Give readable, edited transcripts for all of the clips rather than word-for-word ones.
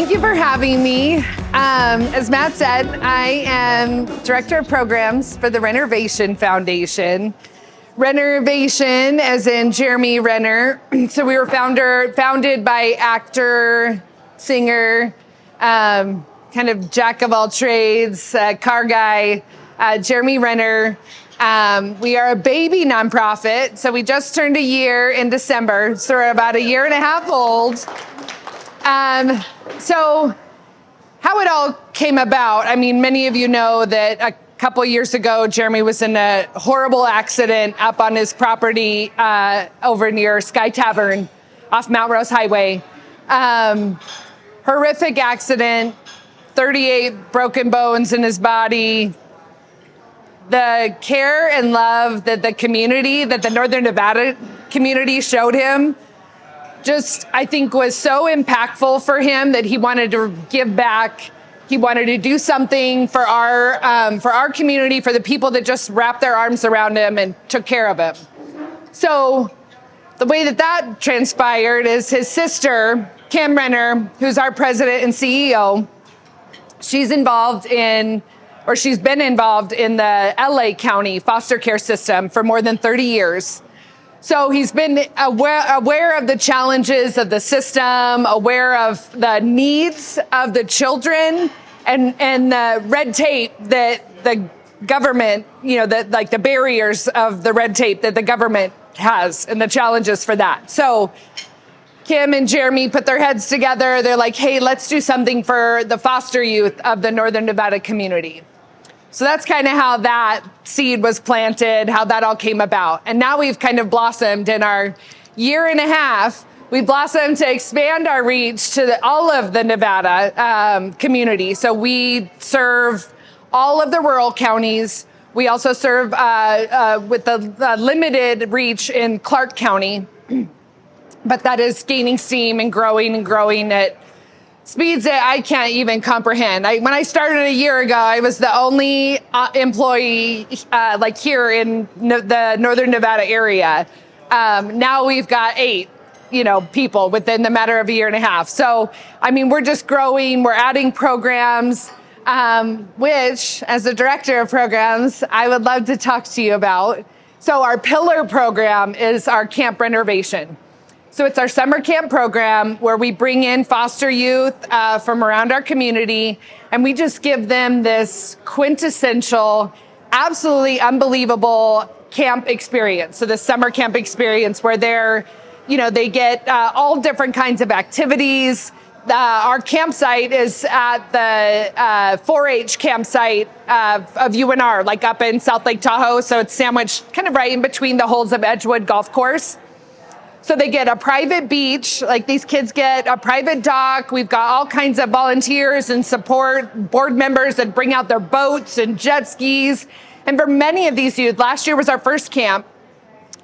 Thank you for having me. As Matt said, I am Director of Programs for the RennerVation Foundation. RennerVation, as in Jeremy Renner. So we were founded by actor, singer, kind of jack of all trades, car guy, Jeremy Renner. We are a baby nonprofit, so we just turned a year in December, so we're about a year and a half old. So how it all came about, I mean, many of you know that a couple years ago, Jeremy was in a horrible accident up on his property over near Sky Tavern off Mount Rose Highway. Horrific accident, 38 broken bones in his body. The care and love that the Northern Nevada community showed him just, I think, was so impactful for him that he wanted to give back. He wanted to do something for our community, for the people that just wrapped their arms around him and took care of him. So the way that transpired is his sister, Kim Renner, who's our president and CEO, she's been involved in the LA County foster care system for more than 30 years. So he's been aware of the challenges of the system, aware of the needs of the children, and the red tape that the government, the barriers of the red tape that the government has and the challenges for that. So Kim and Jeremy put their heads together. They're like, hey, let's do something for the foster youth of the Northern Nevada community. So that's kind of how that seed was planted, how that all came about. And now we've kind of blossomed in our year and a half. We blossomed to expand our reach to all of the Nevada community. So we serve all of the rural counties. We also serve with the limited reach in Clark County. But that is gaining steam and growing at speeds that I can't even comprehend. When I started a year ago, I was the only employee here in the Northern Nevada area. Now we've got 8, people within the matter of a year and a half. So, I mean, we're just growing. We're adding programs, which, as the director of programs, I would love to talk to you about. So our pillar program is our Camp RennerVation. So it's our summer camp program where we bring in foster youth from around our community, and we just give them this quintessential, absolutely unbelievable camp experience. So the summer camp experience where they get all different kinds of activities. Our campsite is at the 4-H campsite of UNR, like up in South Lake Tahoe. So it's sandwiched kind of right in between the holes of Edgewood Golf Course. So they get a private beach, like these kids get a private dock. We've got all kinds of volunteers and support board members that bring out their boats and jet skis. And for many of these youth, last year was our first camp.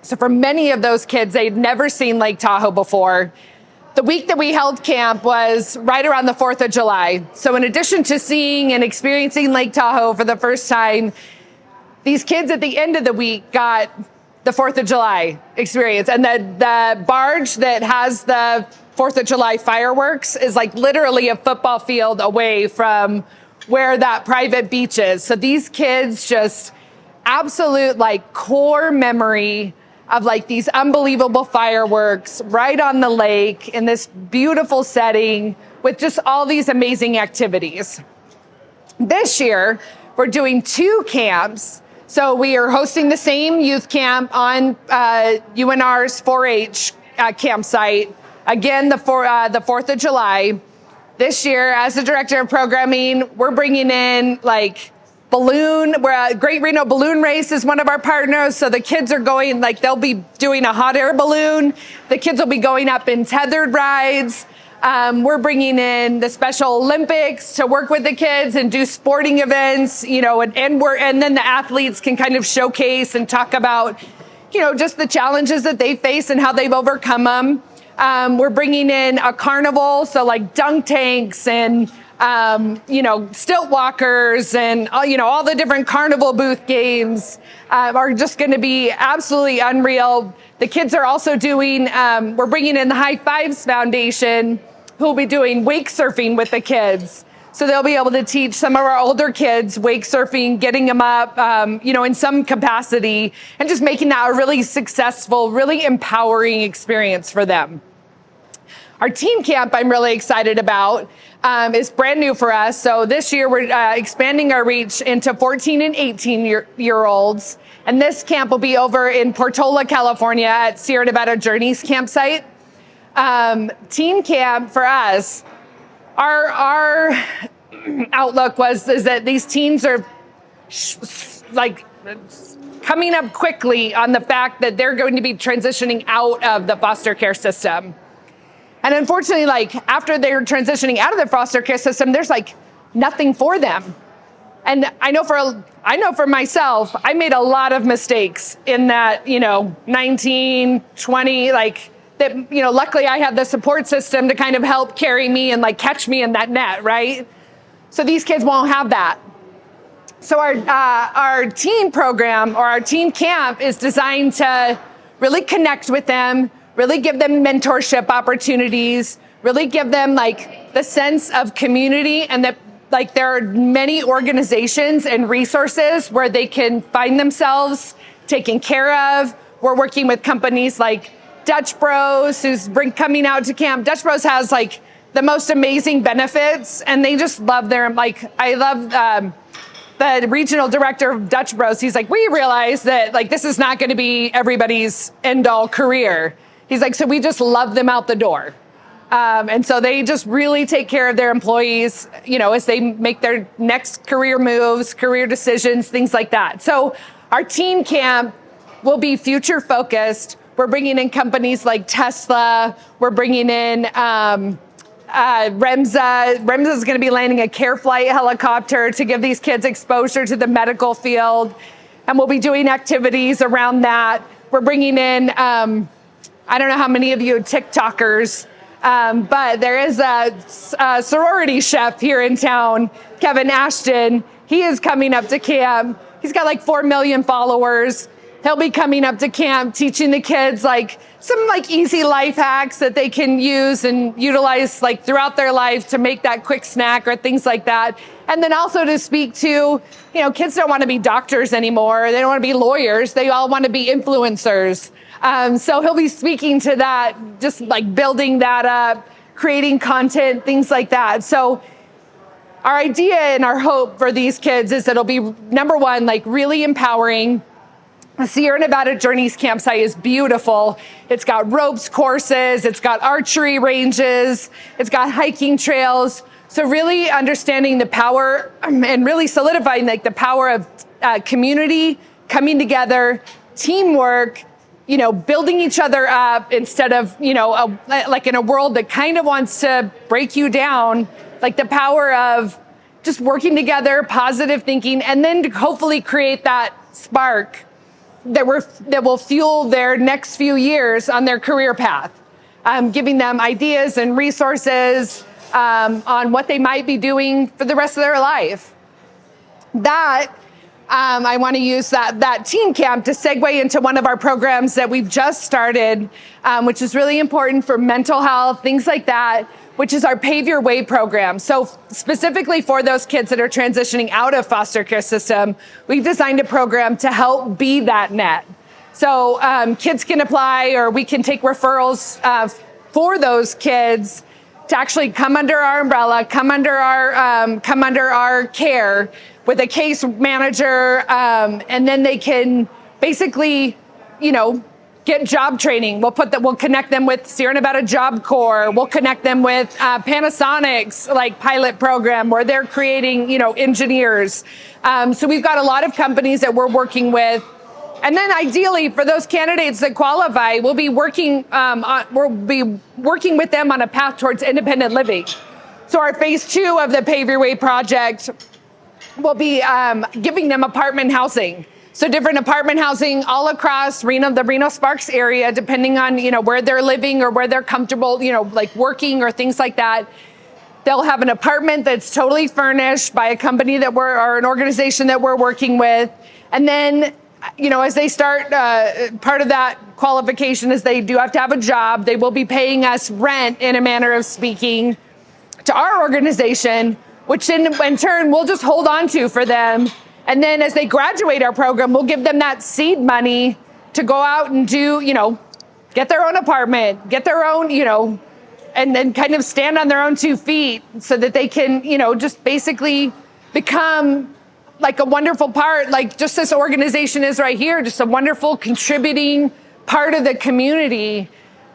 So for many of those kids, they'd never seen Lake Tahoe before. The week that we held camp was right around the 4th of July. So in addition to seeing and experiencing Lake Tahoe for the first time, these kids at the end of the week got the 4th of July experience. And the barge that has the 4th of July fireworks is like literally a football field away from where that private beach is. So these kids just absolute core memory of these unbelievable fireworks right on the lake in this beautiful setting with just all these amazing activities. This year, we're doing 2 camps. So we are hosting the same youth camp on UNR's 4-H campsite, again, the 4th of July. This year, as the director of programming, we're bringing in Great Reno Balloon Race is one of our partners. So the kids are going, they'll be doing a hot air balloon. The kids will be going up in tethered rides. We're bringing in the Special Olympics to work with the kids and do sporting events, and then the athletes can kind of showcase and talk about, just the challenges that they face and how they've overcome them. We're bringing in a carnival, so dunk tanks and, stilt walkers and, all the different carnival booth games are just going to be absolutely unreal. The kids are also doing, we're bringing in the High Fives Foundation who will be doing wake surfing with the kids. So they'll be able to teach some of our older kids wake surfing, getting them up, in some capacity, and just making that a really successful, really empowering experience for them. Our teen camp I'm really excited about is brand new for us. So this year we're expanding our reach into 14 and 18-year-olds. And this camp will be over in Portola, California at Sierra Nevada Journeys campsite. Teen camp for us, our outlook is that these teens are coming up quickly on the fact that they're going to be transitioning out of the foster care system. And unfortunately, after they're transitioning out of the foster care system, there's nothing for them. And I know for myself, I made a lot of mistakes in that, 19, 20, luckily I had the support system to kind of help carry me and catch me in that net, right? So these kids won't have that. So our teen program or our teen camp is designed to really connect with them, really give them mentorship opportunities, really give them the sense of community, and that there are many organizations and resources where they can find themselves taken care of. We're working with companies like Dutch Bros, who's coming out to camp. Dutch Bros has the most amazing benefits, and they just love their, I love the regional director of Dutch Bros. He's we realize that this is not going to be everybody's end all career. He's so we just love them out the door. And so they just really take care of their employees, as they make their next career moves, career decisions, things like that. So our teen camp will be future focused. We're bringing in companies like Tesla. We're bringing in Remza. Remza is going to be landing a care flight helicopter to give these kids exposure to the medical field. And we'll be doing activities around that. We're bringing in, I don't know how many of you are TikTokers, but there is a sorority chef here in town, Kevin Ashton. He is coming up to camp. He's got 4 million followers. He'll be coming up to camp, teaching the kids some easy life hacks that they can use and utilize throughout their life to make that quick snack or things like that. And then also to speak to, kids don't want to be doctors anymore. They don't want to be lawyers. They all want to be influencers. So he'll be speaking to that, just building that up, creating content, things like that. So our idea and our hope for these kids is that it'll be, number one, really empowering. The Sierra Nevada Journeys campsite is beautiful. It's got ropes courses, it's got archery ranges, it's got hiking trails. So really understanding the power and really solidifying the power of community, coming together, teamwork, building each other up instead of, in a world that kind of wants to break you down, the power of just working together, positive thinking, and then to hopefully create that spark that will fuel their next few years on their career path, giving them ideas and resources on what they might be doing for the rest of their life. I want to use that teen camp to segue into one of our programs that we've just started, which is really important for mental health, things like that, which is our Pave Your Way program. So specifically for those kids that are transitioning out of foster care system, we've designed a program to help be that net. So kids can apply, or we can take referrals for those kids to actually come under our umbrella, come under our care with a case manager, and then they can basically, get job training. We'll connect them with Sierra Nevada Job Corps. We'll connect them with Panasonic's pilot program where they're creating, engineers. So we've got a lot of companies that we're working with. And then ideally for those candidates that qualify, we'll be working with them on a path towards independent living. So our phase 2 of the Pave Your Way project will be giving them apartment housing. So different apartment housing all across Reno, the Reno Sparks area, depending on, where they're living or where they're comfortable, working or things like that. They'll have an apartment that's totally furnished by a company or an organization that we're working with. And then, as they start, part of that qualification is they do have to have a job. They will be paying us rent, in a manner of speaking, to our organization, which in turn we'll just hold on to for them. And then as they graduate our program, we'll give them that seed money to go out and do, get their own apartment, get their own, and then kind of stand on their own 2 feet so that they can, just basically become like a wonderful part, like just this organization is right here, just a wonderful contributing part of the community,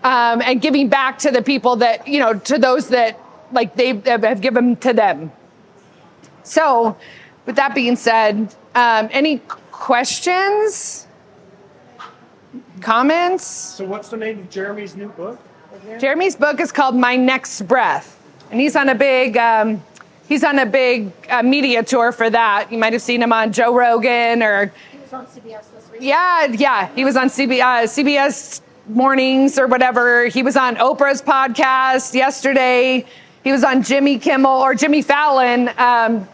and giving back to the people that, to those that like they have given to them. So with that being said, any questions, comments? So what's the name of Jeremy's new book? Jeremy's book is called My Next Breath, and he's on a big media tour for that. You might have seen him on Joe Rogan, or he was on CBS this week. Yeah, he was on CBS Mornings or whatever. He was on Oprah's podcast yesterday. He was on Jimmy Fallon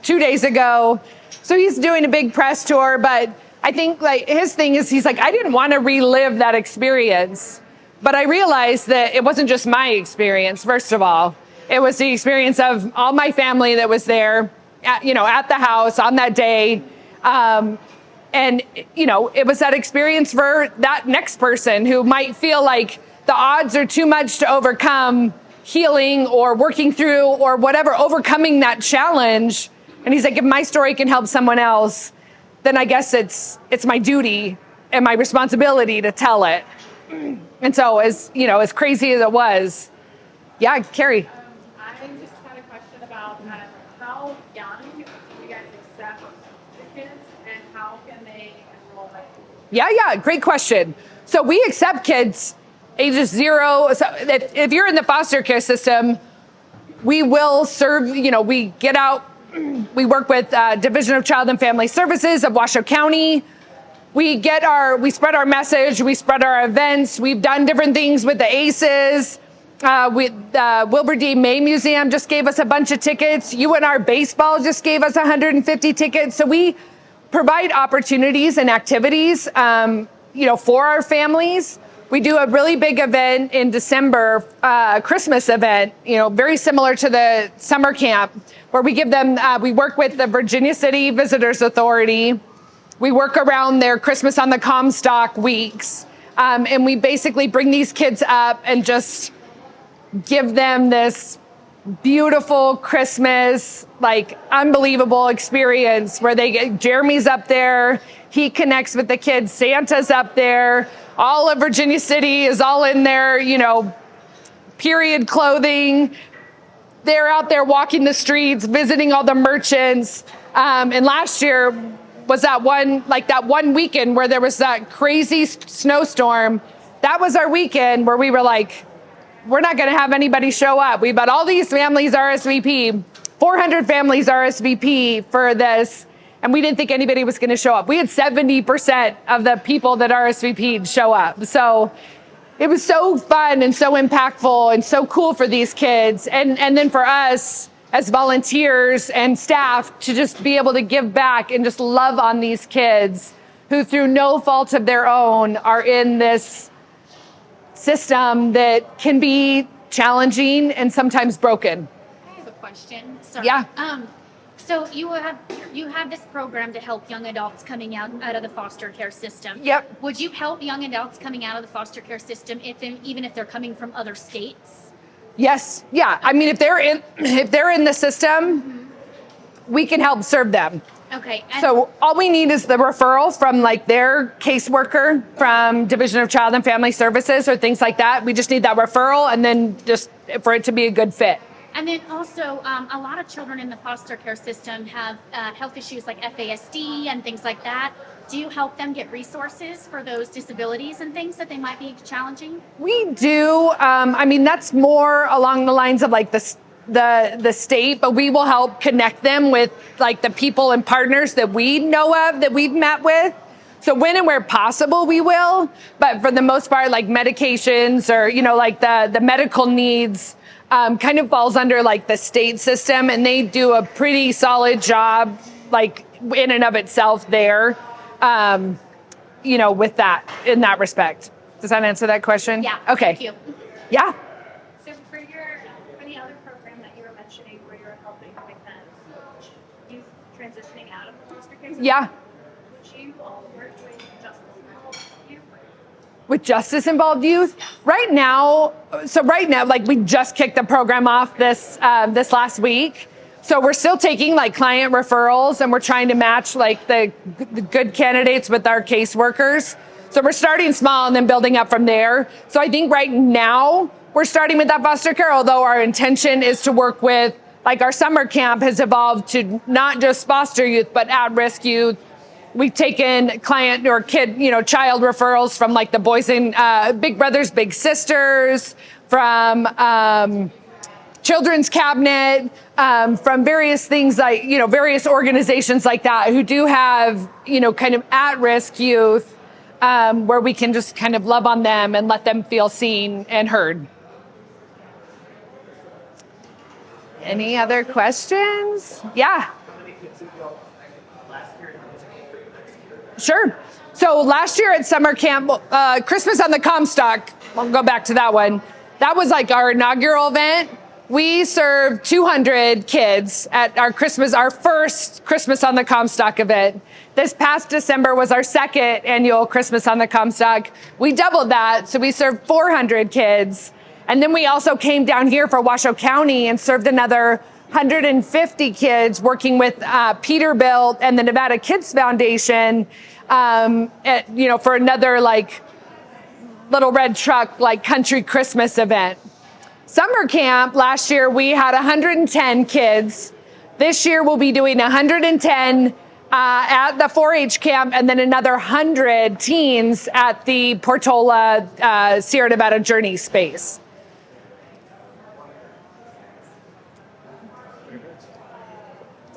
2 days ago. So he's doing a big press tour, but I think like his thing is he's like, I didn't want to relive that experience, but I realized that it wasn't just my experience. First of all, it was the experience of all my family that was there, at the house on that day. And it was that experience for that next person who might feel like the odds are too much to overcome, healing or working through or whatever, overcoming that challenge. And he's like, if my story can help someone else, then I guess it's my duty and my responsibility to tell it. And so as crazy as it was, yeah, Carrie. I just had a question about how young do you guys accept the kids and how can they enroll them? Yeah, great question. So we accept kids ages 0. So if you're in the foster care system, we will serve, we get out, we work with Division of Child and Family Services of Washoe County. We spread our message, we spread our events. We've done different things with the ACEs. Wilbur D. May Museum just gave us a bunch of tickets. UNR Baseball just gave us 150 tickets. So we provide opportunities and activities, for our families. We do a really big event in December, Christmas event, very similar to the summer camp, where we give them, we work with the Virginia City Visitors Authority. We work around their Christmas on the Comstock weeks. And we basically bring these kids up and just give them this beautiful Christmas, like unbelievable experience where Jeremy's up there. He connects with the kids. Santa's up there. All of Virginia City is all in their, period clothing. They're out there walking the streets, visiting all the merchants. And last year was that one weekend where there was that crazy snowstorm. That was our weekend where we were like, we're not going to have anybody show up. We've got all these families RSVP, 400 families RSVP for this. And we didn't think anybody was going to show up. We had 70% of the people that RSVP'd show up. So it was so fun and so impactful and so cool for these kids. And then for us as volunteers and staff to just be able to give back and just love on these kids who through no fault of their own are in this system that can be challenging and sometimes broken. I have a question. Sorry. Yeah. So you have this program to help young adults coming out of the foster care system. Yep. Would you help young adults coming out of the foster care system even if they're coming from other states? Yes. Yeah. I mean, if they're in the system, we can help serve them. Okay. So all we need is the referral from like their caseworker from Division of Child and Family Services or things like that. We just need that referral and then just for it to be a good fit. And then also, a lot of children in the foster care system have health issues like FASD and things like that. Do you help them get resources for those disabilities and things that they might be challenging? We do. I mean, that's more along the lines of like the state, but we will help connect them with like the people and partners that we know of, that we've met with. So when and where possible, we will. But for the most part, like medications or, like the medical needs, kind of falls under like the state system, and they do a pretty solid job, like in and of itself there, with that, in that respect. Does that answer that question? Yeah. Okay. Thank you. Yeah. So for the other program that you were mentioning where you're helping with youth transitioning out of the foster care system, Yeah. would you all work with justice involved youth? With justice involved youth right now, like we just kicked the program off this last week. So we're still taking like client referrals and we're trying to match like the good candidates with our caseworkers. So we're starting small and then building up from there. So I think right now we're starting with that foster care, although our intention is to work with, like our summer camp has evolved to not just foster youth, but at-risk youth. We've taken client or kid, child referrals from like the Boys and Big Brothers, Big Sisters, from Children's Cabinet, from various things like, various organizations like that who do have, kind of at-risk youth, where we can just kind of love on them and let them feel seen and heard. Any other questions? Yeah. Sure. So last year at summer camp, Christmas on the Comstock, I'll go back to that one. That was like our inaugural event. We served 200 kids at our first Christmas on the Comstock event. This past December was our second annual Christmas on the Comstock. We doubled that, so we served 400 kids. And then we also came down here for Washoe County and served another 150 kids working with Peterbilt and the Nevada Kids Foundation, for another like little red truck, like country Christmas event. Summer camp, last year we had 110 kids. This year we'll be doing 110 at the 4-H camp and then another 100 teens at the Portola Sierra Nevada Journey space.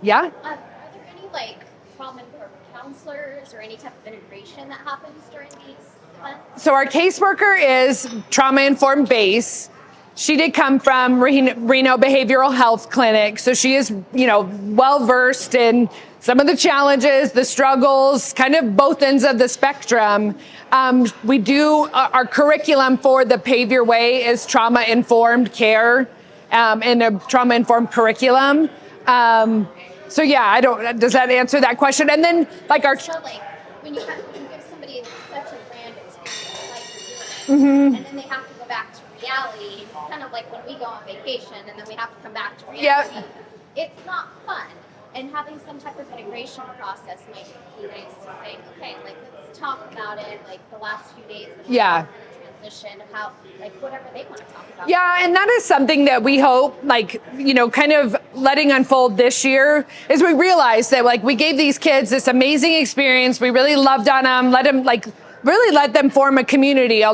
Yeah? Are there any trauma-informed counselors or any type of integration that happens during these events? So our caseworker is trauma-informed base. She did come from Reno Behavioral Health Clinic, so she is, well-versed in some of the challenges, the struggles, kind of both ends of the spectrum. We do, our curriculum for the Pave Your Way is trauma-informed care and a trauma-informed curriculum. So yeah, does that answer that question? And then So when you give somebody such a grand experience like you're doing, and then they have to go back to reality, kind of like when we go on vacation and then we have to come back to reality, it's not fun. And having some type of integration process might be nice to say, okay, let's talk about it, the last few days. Transition of how, whatever they want to talk about. Yeah, and that is something that we hope, kind of letting unfold this year, is we realize that, we gave these kids this amazing experience. We really loved on them, really let them form a community.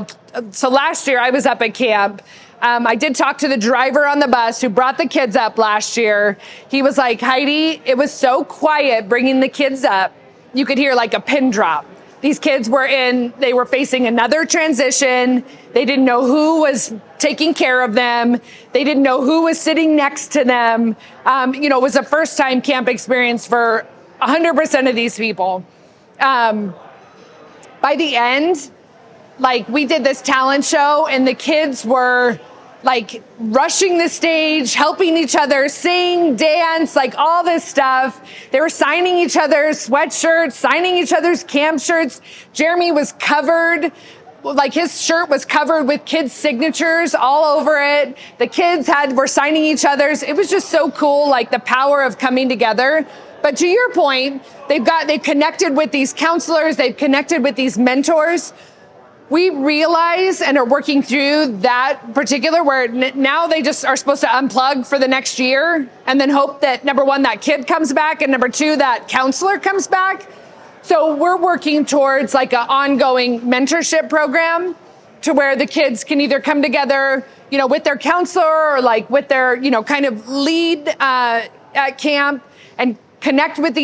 So last year I was up at camp. I did talk to the driver on the bus who brought the kids up last year. He was like, Heidi, it was so quiet bringing the kids up. You could hear a pin drop. These kids they were facing another transition. They didn't know who was taking care of them. They didn't know who was sitting next to them. It was a first time camp experience for 100% of these people. By the end, we did this talent show and the kids were rushing the stage, helping each other, sing, dance, all this stuff. They were signing each other's sweatshirts, signing each other's camp shirts. Jeremy was covered, his shirt was covered with kids' signatures all over it. The kids were signing each other's. It was just so cool, the power of coming together. But to your point, they've connected with these counselors, they've connected with these mentors. We realize and are working through that particular where now they just are supposed to unplug for the next year and then hope that, number one, that kid comes back, and number two, that counselor comes back. So we're working towards an ongoing mentorship program to where the kids can either come together, with their counselor or with their, kind of lead at camp and connect with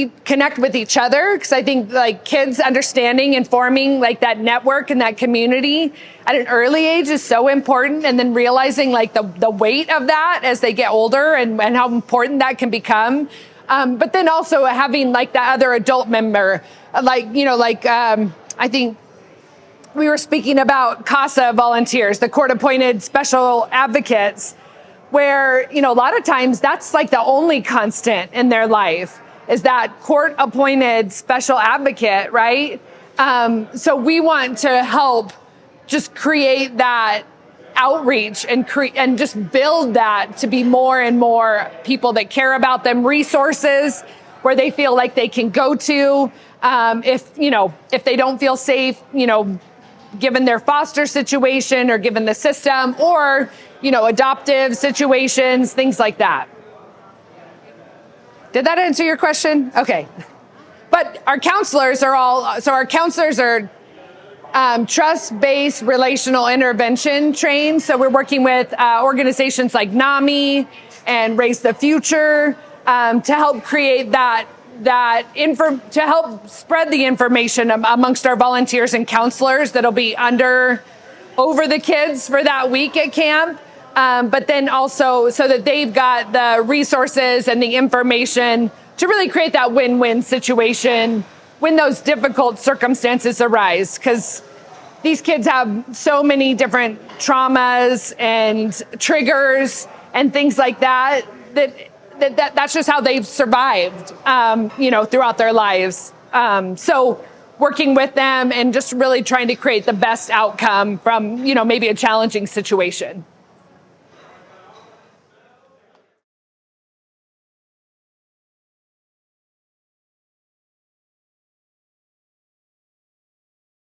each other, because I think kids understanding and forming that network and that community at an early age is so important, and then realizing the weight of that as they get older and how important that can become. But then also having that other adult member, I think we were speaking about CASA volunteers, the court-appointed special advocates, where, a lot of times that's like the only constant in their life is that court-appointed special advocate, right? So we want to help just create that outreach and just build that to be more and more people that care about them, resources where they feel like they can go to if they don't feel safe, given their foster situation or given the system or, adoptive situations, things like that. Did that answer your question? Okay. But our counselors are trust-based relational intervention trained. So we're working with organizations like NAMI and Raise the Future to help create to help spread the information amongst our volunteers and counselors that'll be over the kids for that week at camp. But then also so that they've got the resources and the information to really create that win-win situation when those difficult circumstances arise. Because these kids have so many different traumas and triggers and things like that's just how they've survived, throughout their lives. So working with them and just really trying to create the best outcome from, maybe a challenging situation.